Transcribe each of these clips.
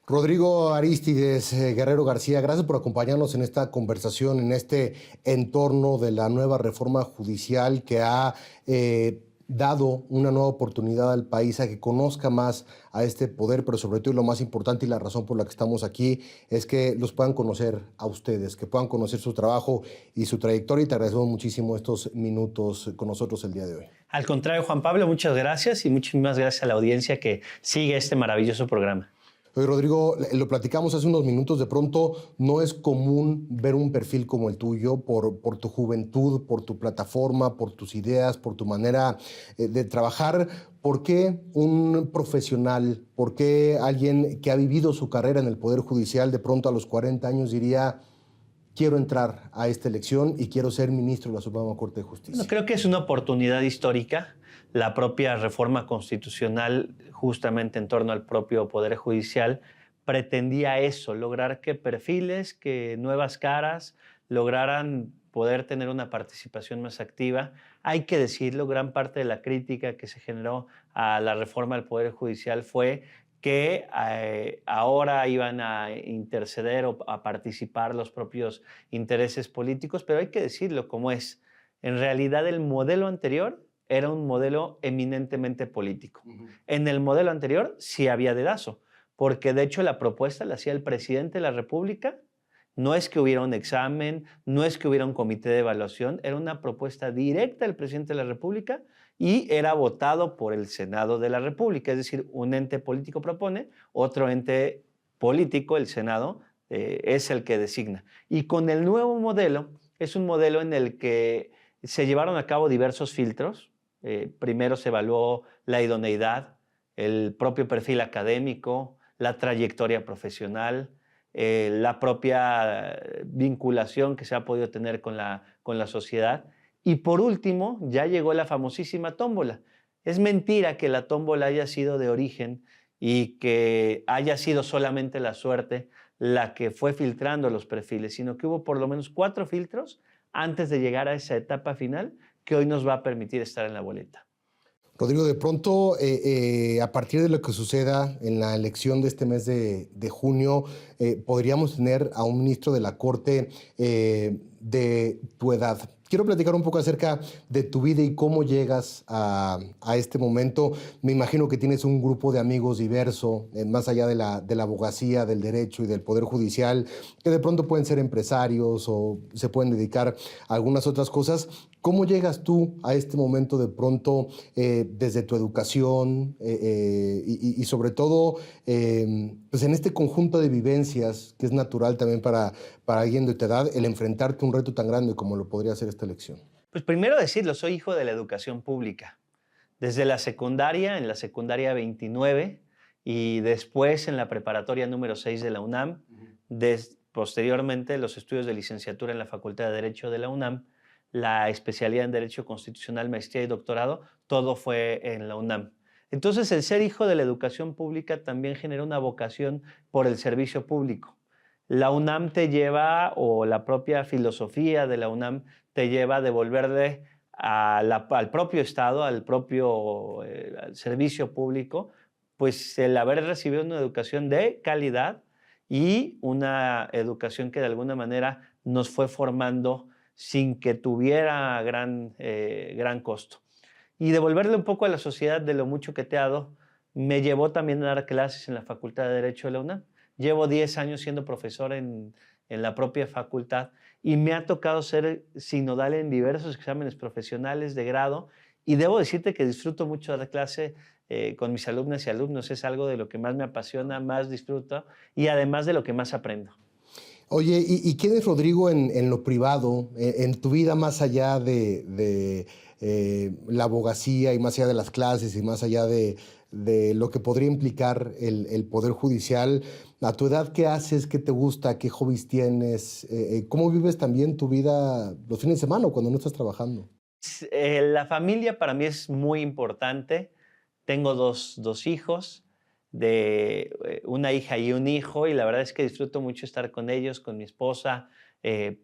Rodrigo Arístides Guerrero García, gracias por acompañarnos en esta conversación, en este entorno de la nueva reforma judicial que ha dado una nueva oportunidad al país a que conozca más a este poder, pero sobre todo y lo más importante y la razón por la que estamos aquí es que los puedan conocer a ustedes, que puedan conocer su trabajo y su trayectoria, y te agradecemos muchísimo estos minutos con nosotros el día de hoy. Al contrario, Juan Pablo, muchas gracias y muchísimas gracias a la audiencia que sigue este maravilloso programa. Oye, Rodrigo, lo platicamos hace unos minutos, de pronto no es común ver un perfil como el tuyo por tu juventud, por tu plataforma, por tus ideas, por tu manera de trabajar. ¿Por qué un profesional, por qué alguien que ha vivido su carrera en el Poder Judicial de pronto a los 40 años diría: quiero entrar a esta elección y quiero ser ministro de la Suprema Corte de Justicia? Bueno, creo que es una oportunidad histórica. La propia reforma constitucional, justamente en torno al propio Poder Judicial, pretendía eso, lograr que perfiles, que nuevas caras lograran poder tener una participación más activa. Hay que decirlo, gran parte de la crítica que se generó a la reforma del Poder Judicial fue que ahora iban a interceder o a participar los propios intereses políticos, pero hay que decirlo como es. En realidad, el modelo anterior era un modelo eminentemente político. En el modelo anterior sí había dedazo, porque de hecho la propuesta la hacía el presidente de la República. No es que hubiera un examen, no es que hubiera un comité de evaluación, era una propuesta directa del presidente de la República y era votado por el Senado de la República. Es decir, un ente político propone, otro ente político, el Senado, es el que designa. Y con el nuevo modelo, es un modelo en el que se llevaron a cabo diversos filtros. Primero se evaluó la idoneidad, el propio perfil académico, la trayectoria profesional, la propia vinculación que se ha podido tener con la sociedad. Y por último, ya llegó la famosísima tómbola. Es mentira que la tómbola haya sido de origen y que haya sido solamente la suerte la que fue filtrando los perfiles, sino que hubo por lo menos 4 filtros antes de llegar a esa etapa final que hoy nos va a permitir estar en la boleta. Rodrigo, de pronto, a partir de lo que suceda en la elección de este mes de junio, podríamos tener a un ministro de la Corte de tu edad. Quiero platicar un poco acerca de tu vida y cómo llegas a este momento. Me imagino que tienes un grupo de amigos diverso, más allá de la abogacía, del derecho y del poder judicial, que de pronto pueden ser empresarios o se pueden dedicar a algunas otras cosas. ¿Cómo llegas tú a este momento de pronto desde tu educación y sobre todo pues en este conjunto de vivencias que es natural también para alguien de tu edad, el enfrentarte a un reto tan grande como lo podría ser esta elección? Pues primero decirlo, soy hijo de la educación pública. Desde la secundaria, en la secundaria 29 y después en la preparatoria número 6 de la UNAM, posteriormente los estudios de licenciatura en la Facultad de Derecho de la UNAM, la especialidad en Derecho Constitucional, maestría y doctorado, todo fue en la UNAM. Entonces, el ser hijo de la educación pública también genera una vocación por el servicio público. La UNAM te lleva, o la propia filosofía de la UNAM te lleva a devolverle al propio Estado, al propio al servicio público, pues el haber recibido una educación de calidad y una educación que de alguna manera nos fue formando sin que tuviera gran costo. Y devolverle un poco a la sociedad de lo mucho que te ha dado, me llevó también a dar clases en la Facultad de Derecho de la UNAM. Llevo 10 años siendo profesor en la propia facultad y me ha tocado ser sinodal en diversos exámenes profesionales de grado y debo decirte que disfruto mucho dar clase con mis alumnas y alumnos. Es algo de lo que más me apasiona, más disfruto y además de lo que más aprendo. Oye, ¿y quién es Rodrigo en lo privado, en tu vida más allá de la abogacía y más allá de las clases y más allá de lo que podría implicar el Poder Judicial? A tu edad, ¿qué haces? ¿Qué te gusta? ¿Qué hobbies tienes? ¿Cómo vives también tu vida los fines de semana o cuando no estás trabajando? La familia para mí es muy importante. Tengo dos hijos, una hija y un hijo, y la verdad es que disfruto mucho estar con ellos, con mi esposa,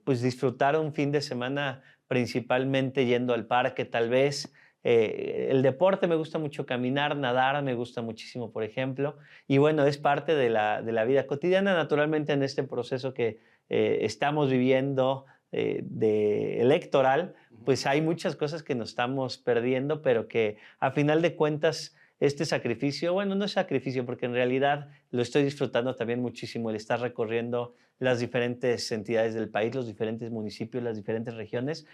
pues disfrutar un fin de semana principalmente yendo al parque tal vez, El deporte, me gusta mucho caminar, nadar, me gusta muchísimo, por ejemplo. Y bueno, es parte de la vida cotidiana, naturalmente, en este proceso que estamos viviendo electoral, pues hay muchas cosas que nos estamos perdiendo, pero que a final de cuentas este sacrificio, bueno, no es sacrificio, porque en realidad lo estoy disfrutando también muchísimo, el estar recorriendo las diferentes entidades del país, los diferentes municipios, las diferentes regiones,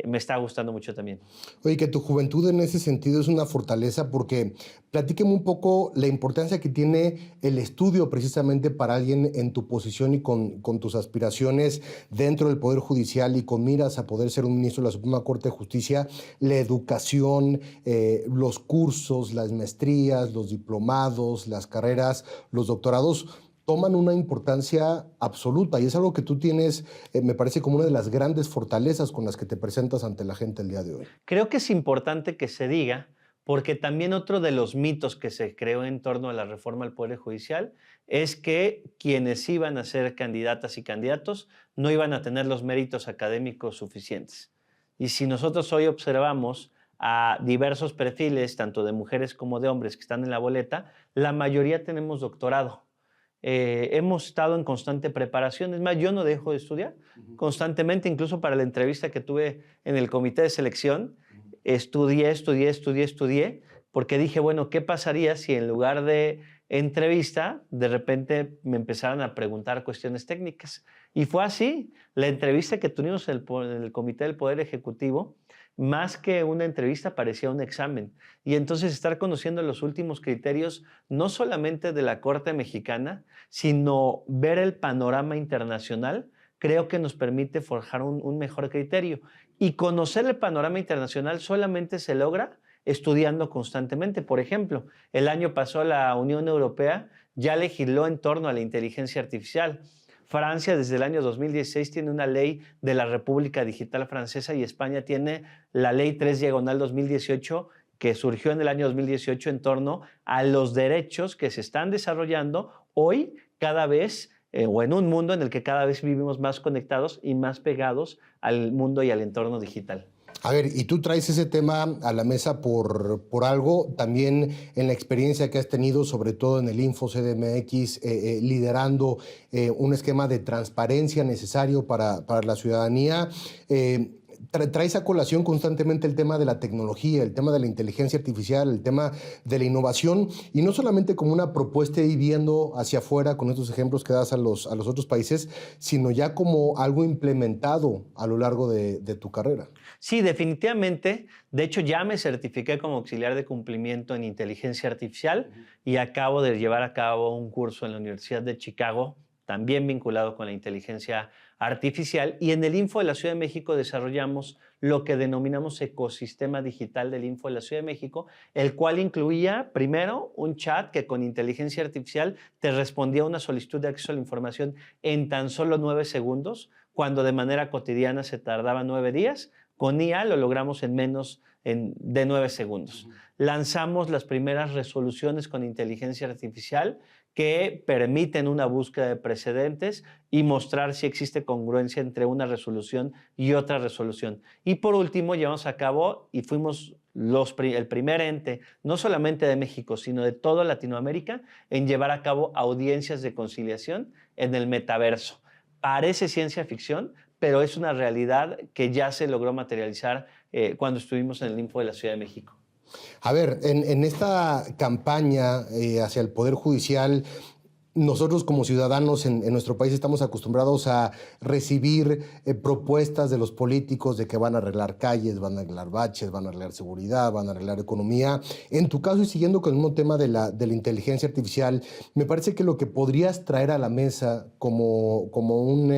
me está gustando mucho también. Oye, que tu juventud en ese sentido es una fortaleza porque platíqueme un poco la importancia que tiene el estudio precisamente para alguien en tu posición y con tus aspiraciones dentro del Poder Judicial y con miras a poder ser un ministro de la Suprema Corte de Justicia, la educación, los cursos, las maestrías, los diplomados, las carreras, los doctorados toman una importancia absoluta y es algo que tú tienes, me parece como una de las grandes fortalezas con las que te presentas ante la gente el día de hoy. Creo que es importante que se diga, porque también otro de los mitos que se creó en torno a la reforma al Poder Judicial es que quienes iban a ser candidatas y candidatos no iban a tener los méritos académicos suficientes. Y si nosotros hoy observamos a diversos perfiles, tanto de mujeres como de hombres que están en la boleta, la mayoría tenemos doctorado. Hemos estado en constante preparación. Es más, yo no dejo de estudiar constantemente, incluso para la entrevista que tuve en el comité de selección. Estudié, porque dije, bueno, ¿qué pasaría si en lugar de entrevista, de repente me empezaran a preguntar cuestiones técnicas? Y fue así. La entrevista que tuvimos en el comité del Poder Ejecutivo, más que una entrevista, parecía un examen. Y entonces estar conociendo los últimos criterios, no solamente de la Corte Mexicana, sino ver el panorama internacional, creo que nos permite forjar un mejor criterio. Y conocer el panorama internacional solamente se logra estudiando constantemente. Por ejemplo, el año pasado la Unión Europea ya legisló en torno a la inteligencia artificial. Francia desde el año 2016 tiene una ley de la República Digital Francesa y España tiene la ley 3/2018 que surgió en el año 2018 en torno a los derechos que se están desarrollando hoy cada vez o en un mundo en el que cada vez vivimos más conectados y más pegados al mundo y al entorno digital. A ver, y tú traes ese tema a la mesa por algo, también en la experiencia que has tenido, sobre todo en el Info CDMX, liderando un esquema de transparencia necesario para la ciudadanía. Traes a colación constantemente el tema de la tecnología, el tema de la inteligencia artificial, el tema de la innovación, y no solamente como una propuesta y viendo hacia afuera con estos ejemplos que das a los otros países, sino ya como algo implementado a lo largo de tu carrera. Sí, definitivamente. De hecho, ya me certifiqué como auxiliar de cumplimiento en inteligencia artificial y acabo de llevar a cabo un curso en la Universidad de Chicago, también vinculado con la inteligencia artificial. Y en el Info de la Ciudad de México desarrollamos lo que denominamos ecosistema digital del Info de la Ciudad de México, el cual incluía primero un chat que con inteligencia artificial te respondía a una solicitud de acceso a la información en tan solo 9 segundos, cuando de manera cotidiana se tardaba 9 días. Con IA lo logramos en menos de 9 segundos. Lanzamos las primeras resoluciones con inteligencia artificial que permiten una búsqueda de precedentes y mostrar si existe congruencia entre una resolución y otra resolución. Y por último, llevamos a cabo y fuimos el primer ente, no solamente de México, sino de toda Latinoamérica, en llevar a cabo audiencias de conciliación en el metaverso. Parece ciencia ficción, pero es una realidad que ya se logró materializar cuando estuvimos en el Info de la Ciudad de México. A ver, en esta campaña hacia el Poder Judicial, nosotros como ciudadanos en nuestro país estamos acostumbrados a recibir propuestas de los políticos de que van a arreglar calles, van a arreglar baches, van a arreglar seguridad, van a arreglar economía. En tu caso, y siguiendo con el mismo tema de la inteligencia artificial, me parece que lo que podrías traer a la mesa como un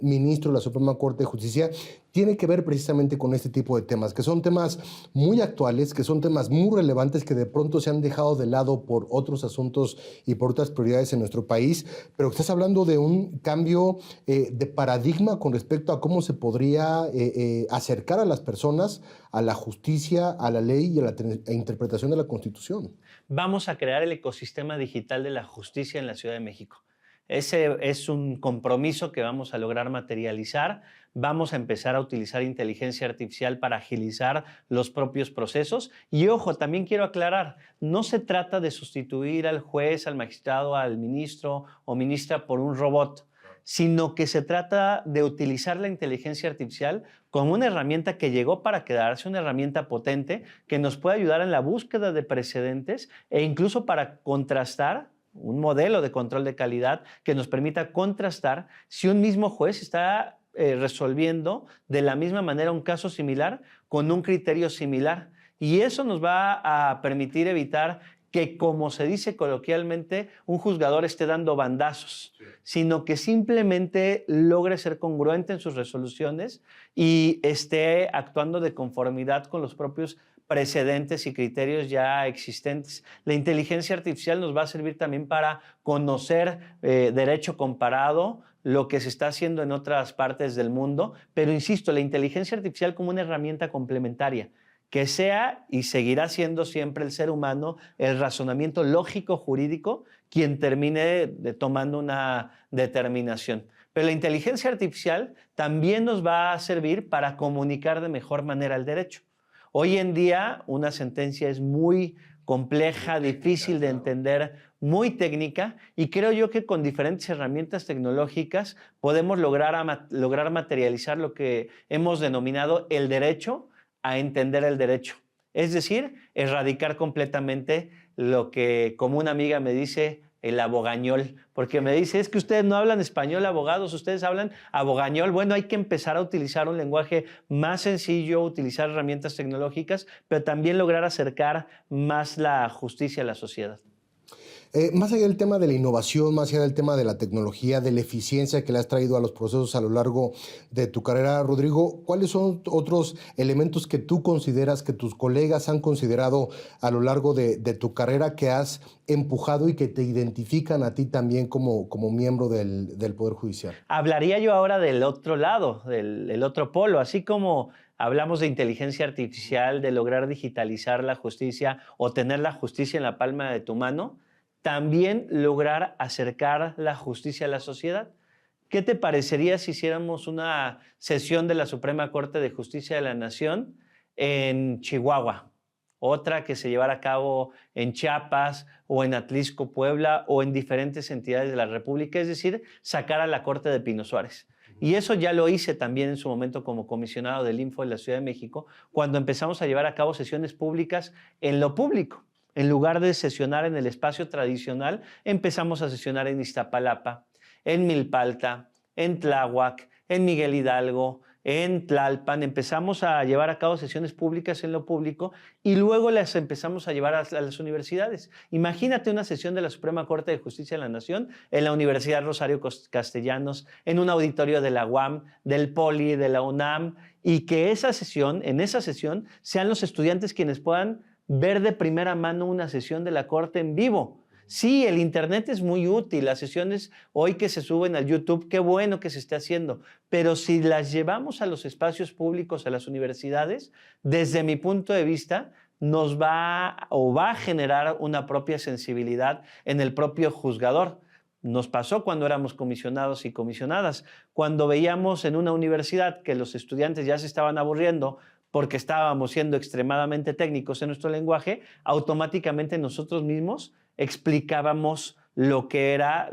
ministro de la Suprema Corte de Justicia tiene que ver precisamente con este tipo de temas, que son temas muy actuales, que son temas muy relevantes que de pronto se han dejado de lado por otros asuntos y por otras prioridades en nuestro país, pero estás hablando de un cambio de paradigma con respecto a cómo se podría acercar a las personas a la justicia, a la ley y a la interpretación de la Constitución. Vamos a crear el ecosistema digital de la justicia en la Ciudad de México. Ese es un compromiso que vamos a lograr materializar vamos a empezar a utilizar inteligencia artificial para agilizar los propios procesos. Y ojo, también quiero aclarar, no se trata de sustituir al juez, al magistrado, al ministro o ministra por un robot, sino que se trata de utilizar la inteligencia artificial como una herramienta que llegó para quedarse, una herramienta potente que nos puede ayudar en la búsqueda de precedentes e incluso para contrastar un modelo de control de calidad que nos permita contrastar si un mismo juez está resolviendo de la misma manera un caso similar con un criterio similar. Y eso nos va a permitir evitar que, como se dice coloquialmente, un juzgador esté dando bandazos, sino que simplemente logre ser congruente en sus resoluciones y esté actuando de conformidad con los propios precedentes y criterios ya existentes. La inteligencia artificial nos va a servir también para conocer derecho comparado, lo que se está haciendo en otras partes del mundo, pero insisto, la inteligencia artificial como una herramienta complementaria, que sea y seguirá siendo siempre el ser humano, el razonamiento lógico jurídico, quien termine tomando una determinación. Pero la inteligencia artificial también nos va a servir para comunicar de mejor manera el derecho. Hoy en día una sentencia es muy compleja, difícil de entender, muy técnica, y creo yo que con diferentes herramientas tecnológicas podemos lograr materializar lo que hemos denominado el derecho a entender el derecho. Es decir, erradicar completamente lo que, como una amiga me dice, el abogañol, porque me dice, es que ustedes no hablan español, abogados, ustedes hablan abogañol. Bueno, hay que empezar a utilizar un lenguaje más sencillo, utilizar herramientas tecnológicas, pero también lograr acercar más la justicia a la sociedad. Más allá del tema de la innovación, más allá del tema de la tecnología, de la eficiencia que le has traído a los procesos a lo largo de tu carrera, Rodrigo, ¿cuáles son otros elementos que tú consideras, que tus colegas han considerado a lo largo de tu carrera que has empujado y que te identifican a ti también como miembro del Poder Judicial? Hablaría yo ahora del otro lado, del otro polo, así como hablamos de inteligencia artificial, de lograr digitalizar la justicia o tener la justicia en la palma de tu mano, también lograr acercar la justicia a la sociedad. ¿Qué te parecería si hiciéramos una sesión de la Suprema Corte de Justicia de la Nación en Chihuahua? Otra que se llevara a cabo en Chiapas o en Atlixco, Puebla o en diferentes entidades de la República, es decir, sacar a la Corte de Pino Suárez. Y eso ya lo hice también en su momento como comisionado del Info de la Ciudad de México, cuando empezamos a llevar a cabo sesiones públicas en lo público. En lugar de sesionar en el espacio tradicional, empezamos a sesionar en Iztapalapa, en Milpalta, en Tláhuac, en Miguel Hidalgo, en Tlalpan. Empezamos a llevar a cabo sesiones públicas en lo público y luego las empezamos a llevar a las universidades. Imagínate una sesión de la Suprema Corte de Justicia de la Nación en la Universidad Rosario Castellanos, en un auditorio de la UAM, del POLI, de la UNAM, y que en esa sesión sean los estudiantes quienes puedan ver de primera mano una sesión de la Corte en vivo. Sí, el Internet es muy útil, las sesiones hoy que se suben al YouTube, qué bueno que se esté haciendo, pero si las llevamos a los espacios públicos, a las universidades, desde mi punto de vista, nos va a generar una propia sensibilidad en el propio juzgador. Nos pasó cuando éramos comisionados y comisionadas, cuando veíamos en una universidad que los estudiantes ya se estaban aburriendo porque estábamos siendo extremadamente técnicos en nuestro lenguaje, automáticamente nosotros mismos explicábamos lo que era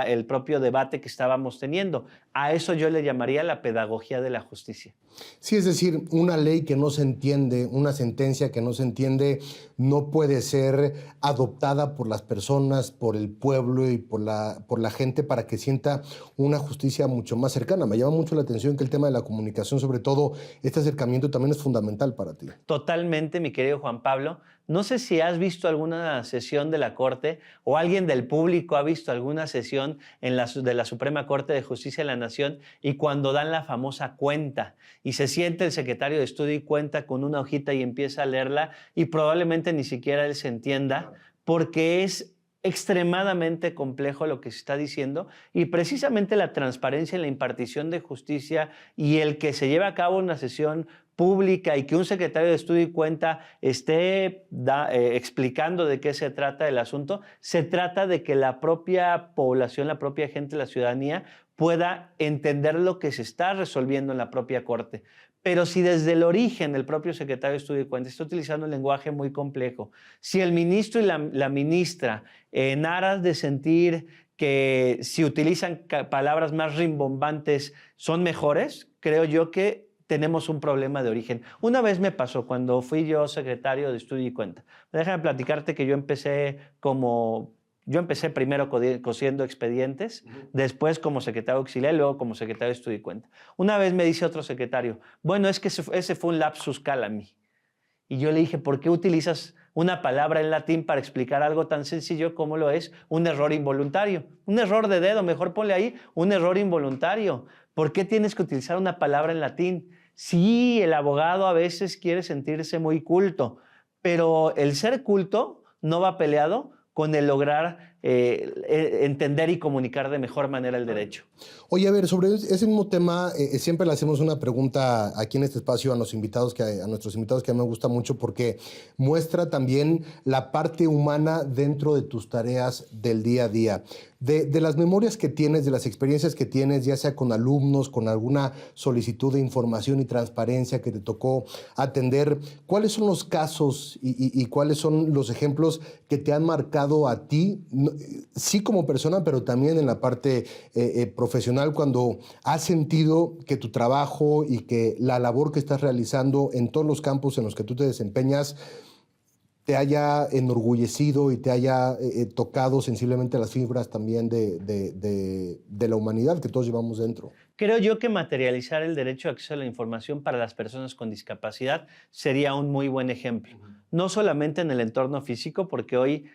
el propio debate que estábamos teniendo. A eso yo le llamaría la pedagogía de la justicia. Sí, es decir, una ley que no se entiende, una sentencia que no se entiende, no puede ser adoptada por las personas, por el pueblo y por la gente para que sienta una justicia mucho más cercana. Me llama mucho la atención que el tema de la comunicación, sobre todo este acercamiento, también es fundamental para ti. Totalmente, mi querido Juan Pablo. No sé si has visto alguna sesión de la Corte o alguien del público ha visto alguna sesión de la Suprema Corte de Justicia de la Nación y cuando dan la famosa cuenta y se siente el secretario de Estudio y Cuenta con una hojita y empieza a leerla y probablemente ni siquiera él se entienda porque es extremadamente complejo lo que se está diciendo y precisamente la transparencia en la impartición de justicia y el que se lleve a cabo una sesión pública y que un secretario de Estudio y Cuenta esté explicando de qué se trata el asunto, se trata de que la propia población, la propia gente, la ciudadanía pueda entender lo que se está resolviendo en la propia Corte. Pero si desde el origen el propio secretario de Estudio y Cuenta está utilizando un lenguaje muy complejo, si el ministro y la ministra, en aras de sentir que si utilizan palabras más rimbombantes son mejores, creo yo que tenemos un problema de origen. Una vez me pasó cuando fui yo secretario de Estudio y Cuenta. Déjame platicarte que yo empecé primero cosiendo expedientes, después como secretario auxiliar y luego como secretario de Estudio y Cuenta. Una vez me dice otro secretario, bueno, es que ese fue un lapsus calami. Y yo le dije, ¿por qué utilizas una palabra en latín para explicar algo tan sencillo como lo es un error involuntario? Un error de dedo, mejor ponle ahí un error involuntario. ¿Por qué tienes que utilizar una palabra en latín? Sí, el abogado a veces quiere sentirse muy culto, pero el ser culto no va peleado con el lograr entender y comunicar de mejor manera el derecho. Oye, a ver, sobre ese mismo tema, siempre le hacemos una pregunta aquí en este espacio a nuestros invitados que a mí me gusta mucho porque muestra también la parte humana dentro de tus tareas del día a día. De las memorias que tienes, de las experiencias que tienes, ya sea con alumnos, con alguna solicitud de información y transparencia que te tocó atender, ¿cuáles son los casos y cuáles son los ejemplos que te han marcado a ti, sí como persona, pero también en la parte profesional, cuando has sentido que tu trabajo y que la labor que estás realizando en todos los campos en los que tú te desempeñas te haya enorgullecido y te haya tocado sensiblemente las fibras también de la humanidad que todos llevamos dentro? Creo yo que materializar el derecho a acceso a la información para las personas con discapacidad sería un muy buen ejemplo. No solamente en el entorno físico, porque hoy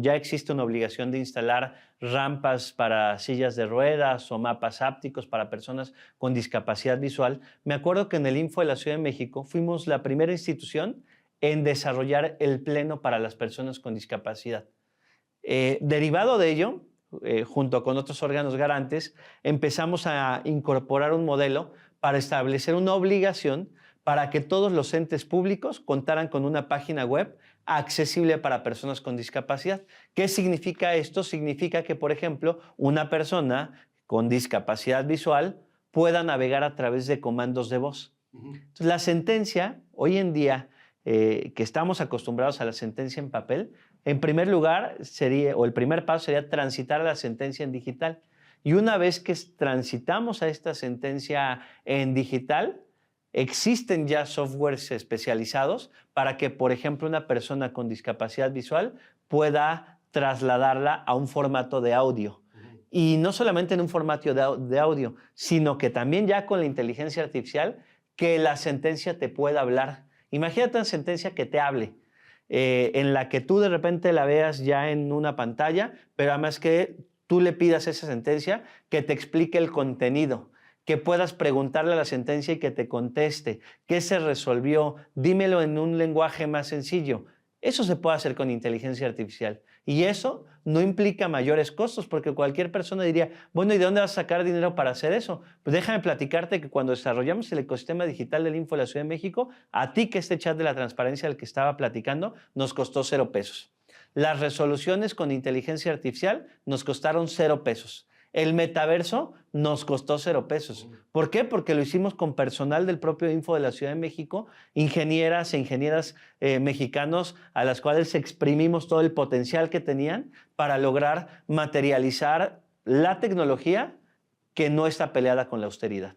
ya existe una obligación de instalar rampas para sillas de ruedas o mapas ápticos para personas con discapacidad visual. Me acuerdo que en el Info de la Ciudad de México fuimos la primera institución en desarrollar el pleno para las personas con discapacidad. Derivado de ello, junto con otros órganos garantes, empezamos a incorporar un modelo para establecer una obligación para que todos los entes públicos contaran con una página web accesible para personas con discapacidad. ¿Qué significa esto? Significa que, por ejemplo, una persona con discapacidad visual pueda navegar a través de comandos de voz. Entonces, la sentencia, hoy en día, que estamos acostumbrados a la sentencia en papel, en primer lugar el primer paso sería transitar a la sentencia en digital. Y una vez que transitamos a esta sentencia en digital, existen ya softwares especializados para que, por ejemplo, una persona con discapacidad visual pueda trasladarla a un formato de audio. Y no solamente en un formato de audio, sino que también ya con la inteligencia artificial, que la sentencia te pueda hablar. Imagínate una sentencia que te hable, en la que tú de repente la veas ya en una pantalla, pero además que tú le pidas a esa sentencia que te explique el contenido, que puedas preguntarle a la sentencia y que te conteste, qué se resolvió, dímelo en un lenguaje más sencillo. Eso se puede hacer con inteligencia artificial. Y eso no implica mayores costos, porque cualquier persona diría, bueno, ¿y de dónde vas a sacar dinero para hacer eso? Pues déjame platicarte que cuando desarrollamos el ecosistema digital del Info de la Ciudad de México, a ti que este chat de la transparencia del que estaba platicando, nos costó 0 pesos. Las resoluciones con inteligencia artificial nos costaron 0 pesos. El metaverso nos costó 0 pesos. ¿Por qué? Porque lo hicimos con personal del propio Info de la Ciudad de México, ingenieras e ingenieras mexicanos a las cuales exprimimos todo el potencial que tenían para lograr materializar la tecnología que no está peleada con la austeridad.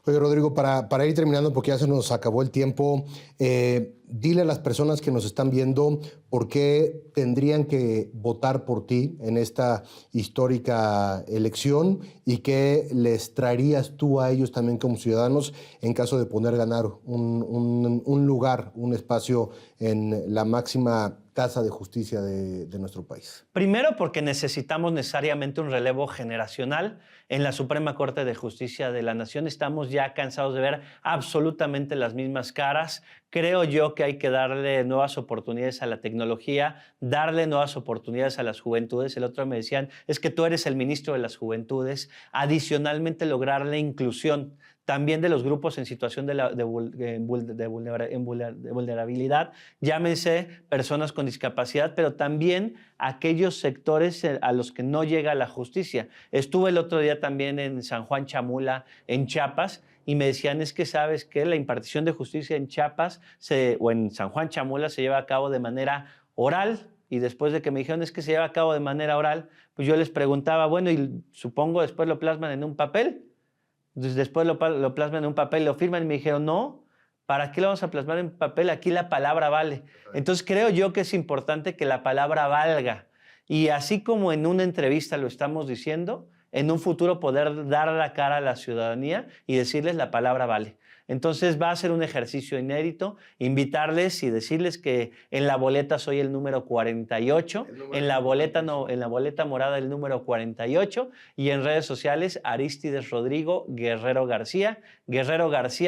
Oye, Rodrigo, para ir terminando, porque ya se nos acabó el tiempo, dile a las personas que nos están viendo por qué tendrían que votar por ti en esta histórica elección y qué les traerías tú a ellos también como ciudadanos en caso de poder ganar un lugar, un espacio en la máxima casa de justicia de nuestro país. Primero, porque necesitamos necesariamente un relevo generacional en la Suprema Corte de Justicia de la Nación. Estamos ya cansados de ver absolutamente las mismas caras. Creo yo que hay que darle nuevas oportunidades a la tecnología, darle nuevas oportunidades a las juventudes. El otro me decían, es que tú eres el ministro de las juventudes. Adicionalmente, lograr la inclusión también de los grupos en situación de vulnerabilidad, llámense personas con discapacidad, pero también aquellos sectores a los que no llega la justicia. Estuve el otro día también en San Juan Chamula, en Chiapas, y me decían, es que sabes que la impartición de justicia en Chiapas o en San Juan Chamula se lleva a cabo de manera oral, y después de que me dijeron es que se lleva a cabo de manera oral, pues yo les preguntaba, bueno, y supongo después lo plasman en un papel. Entonces después lo plasman en un papel, lo firman y me dijeron, no, ¿para qué lo vamos a plasmar en papel? Aquí la palabra vale. Entonces creo yo que es importante que la palabra valga. Y así como en una entrevista lo estamos diciendo, en un futuro poder dar la cara a la ciudadanía y decirles la palabra vale. Entonces va a ser un ejercicio inédito, invitarles y decirles que en la boleta soy el número 48, en la boleta morada el número 48 y en redes sociales Arístides Rodrigo Guerrero García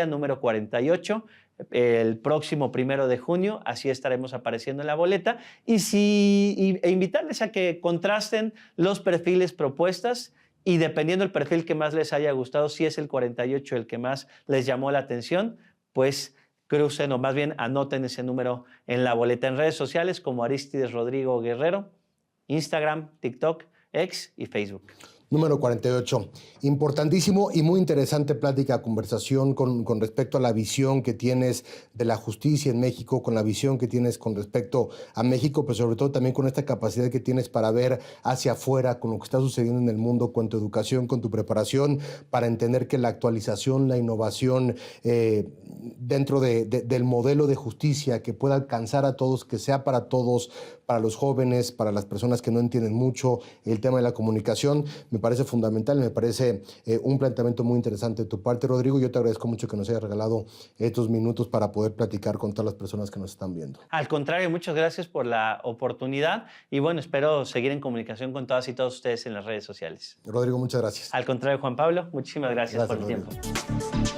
número 48. El próximo 1 de junio, así estaremos apareciendo en la boleta e invitarles a que contrasten los perfiles propuestas. Y dependiendo del perfil que más les haya gustado, si es el 48 el que más les llamó la atención, pues crucen o más bien anoten ese número en la boleta en redes sociales como Arístides Rodrigo Guerrero, Instagram, TikTok, X y Facebook. Número 48. Importantísimo y muy interesante plática, conversación con respecto a la visión que tienes de la justicia en México, con la visión que tienes con respecto a México, pero sobre todo también con esta capacidad que tienes para ver hacia afuera, con lo que está sucediendo en el mundo, con tu educación, con tu preparación, para entender que la actualización, la innovación dentro del modelo de justicia que pueda alcanzar a todos, que sea para todos, para los jóvenes, para las personas que no entienden mucho el tema de la comunicación, me parece fundamental, me parece un planteamiento muy interesante de tu parte, Rodrigo. Yo te agradezco mucho que nos hayas regalado estos minutos para poder platicar con todas las personas que nos están viendo. Al contrario, muchas gracias por la oportunidad y bueno, espero seguir en comunicación con todas y todos ustedes en las redes sociales. Rodrigo, muchas gracias. Al contrario, Juan Pablo, muchísimas gracias por el Rodrigo. tiempo.